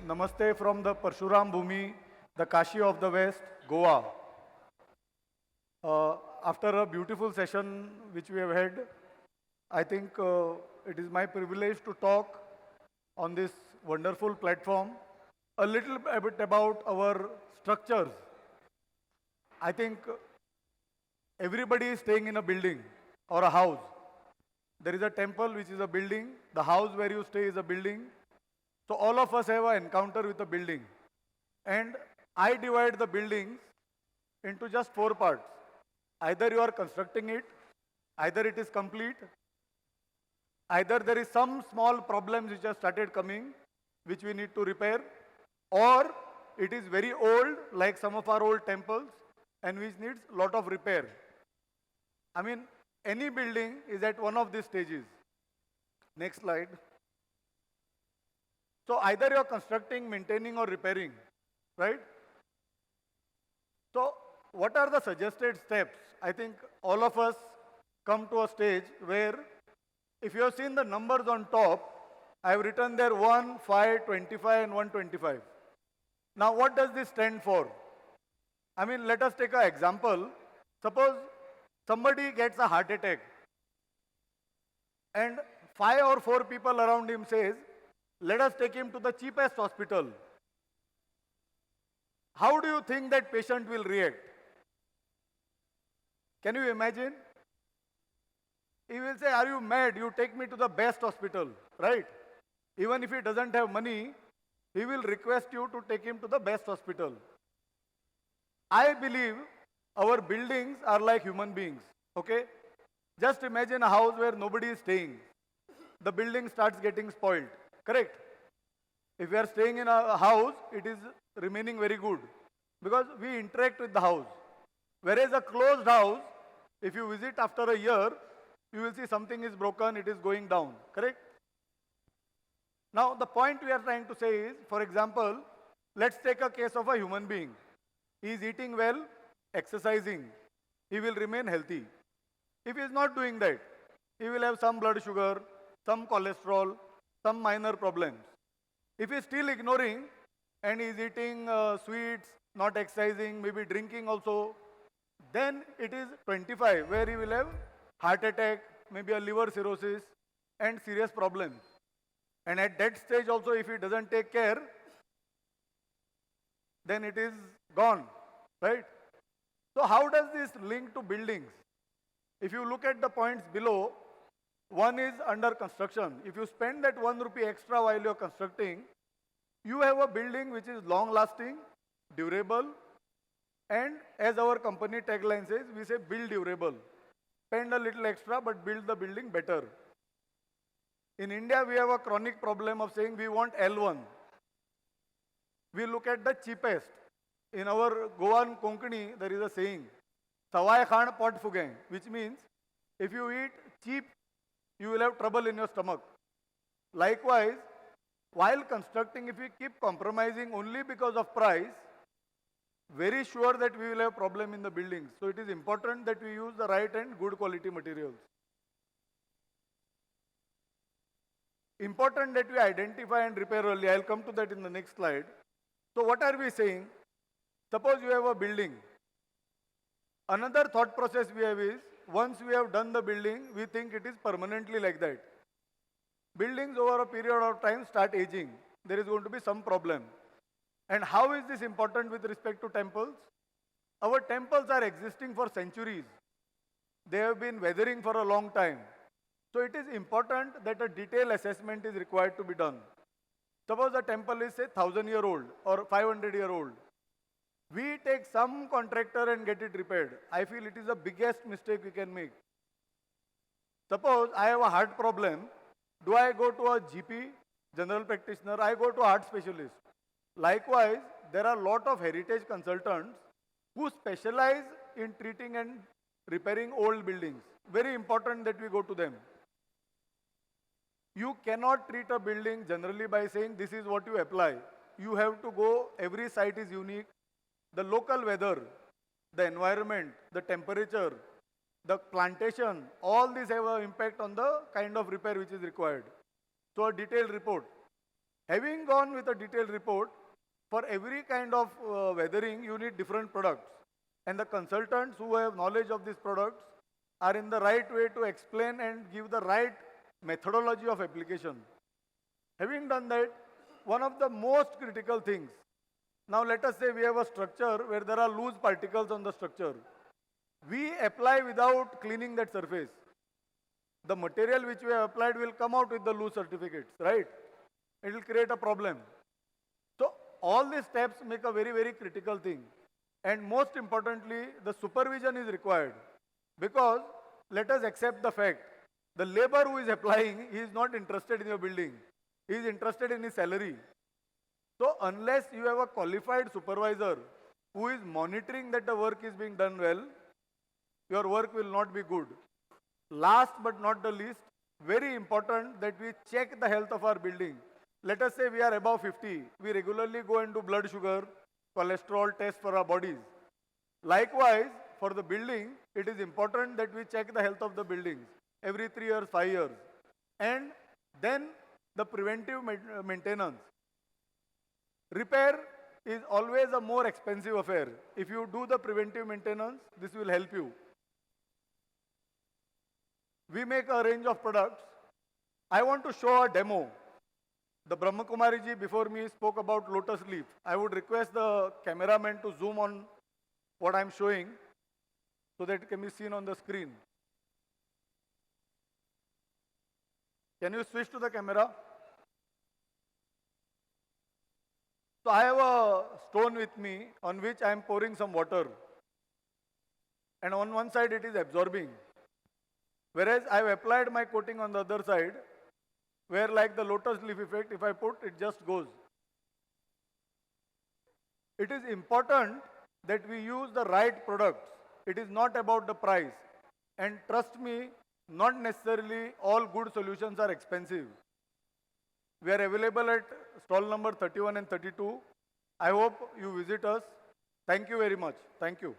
Namaste from the Parshuram Bhumi, the Kashi of the West, Goa. After a beautiful session which we have had, I think it is my privilege to talk on this wonderful platform a little bit about our structures. I think everybody is staying in a building or a house. There is a temple which is a building, the house where you stay is a building. So all of us have an encounter with a building. And I divide the buildings into just 4 parts. Either you are constructing it, either it is complete, either there is some small problems which have started coming, which we need to repair, or it is very old, like some of our old temples, and which needs a lot of repair. I mean, any building is at one of these stages. Next slide. So either you are constructing, maintaining, or repairing, right? So what are the suggested steps? I think all of us come to a stage where, if you have seen the numbers on top, I have written there 1, 5, 25 and 125. Now what does this stand for? I mean, let us take an example. Suppose somebody gets a heart attack and 5 or 4 people around him says, let us take him to the cheapest hospital. How do you think that patient will react? Can you imagine? He will say, are you mad? You take me to the best hospital, right? Even if he doesn't have money, he will request you to take him to the best hospital. I believe our buildings are like human beings, okay? Just imagine a house where nobody is staying. The building starts getting spoiled, correct? If we are staying in a house, it is remaining very good because we interact with the house. Whereas a closed house, if you visit after a year, you will see something is broken, it is going down, correct? Now, the point we are trying to say is, for example, let's take a case of a human being. He is eating well, exercising. He will remain healthy. If he is not doing that, he will have some blood sugar, some cholesterol, some minor problems. If he is still ignoring and he is eating sweets, not exercising, maybe drinking also, then it is 25 where he will have heart attack, maybe a liver cirrhosis and serious problems. And at that stage also, if he doesn't take care, then it is gone, right? So how does this link to buildings? If you look at the points below, one is under construction. If you spend that 1 rupee extra while you are constructing, you have a building which is long lasting, durable, and as our company tagline says, we say build durable. Spend a little extra but build the building better. In India, we have a chronic problem of saying we want L1. We look at the cheapest. In our Goan Konkani, there is a saying, Savai Khan pot fugain, which means if you eat cheap, you will have trouble in your stomach. Likewise, while constructing, if we keep compromising only because of price, very sure that we will have problem in the buildings. So it is important that we use the right and good quality materials. Important that we identify and repair early. I will come to that in the next slide. So what are we saying? Suppose you have a building. Another thought process we have is, once we have done the building, we think it is permanently like that. Buildings over a period of time start aging. There is going to be some problem. And how is this important with respect to temples? Our temples are existing for centuries. They have been weathering for a long time. So it is important that a detailed assessment is required to be done. Suppose a temple is say 1000-year-old or 500-year-old. We take some contractor and get it repaired. I feel it is the biggest mistake we can make. Suppose I have a heart problem. Do I go to a GP, general practitioner? I go to a heart specialist. Likewise, there are a lot of heritage consultants who specialize in treating and repairing old buildings. Very important that we go to them. You cannot treat a building generally by saying this is what you apply. You have to go, every site is unique. The local weather, the environment, the temperature, the plantation, all these have an impact on the kind of repair which is required. So a detailed report. Having gone with a detailed report, for every kind of weathering, you need different products. And the consultants who have knowledge of these products are in the right way to explain and give the right methodology of application. Having done that, one of the most critical things, now let us say we have a structure where there are loose particles on the structure. We apply without cleaning that surface. The material which we have applied will come out with the loose certificates, right? It will create a problem. So all these steps make a very, very critical thing. And most importantly, the supervision is required. Because let us accept the fact, the labor who is applying, he is not interested in your building. He is interested in his salary. So unless you have a qualified supervisor who is monitoring that the work is being done well, your work will not be good. Last but not the least, very important that we check the health of our building. Let us say we are above 50. We regularly go and do blood sugar, cholesterol test for our bodies. Likewise, for the building, it is important that we check the health of the buildings every 3 years, 5 years. And then the preventive maintenance. Repair is always a more expensive affair. If you do the preventive maintenance, this will help you. We make a range of products. I want to show a demo. The Brahma Kumari ji before me spoke about lotus leaf. I would request the cameraman to zoom on what I am showing so that it can be seen on the screen. Can you switch to the camera? So I have a stone with me on which I am pouring some water. And on one side it is absorbing. Whereas I have applied my coating on the other side, where like the lotus leaf effect, if I put, it just goes. It is important that we use the right products. It is not about the price. And trust me, not necessarily all good solutions are expensive. We are available at stall number 31 and 32. I hope you visit us. Thank you very much. Thank you.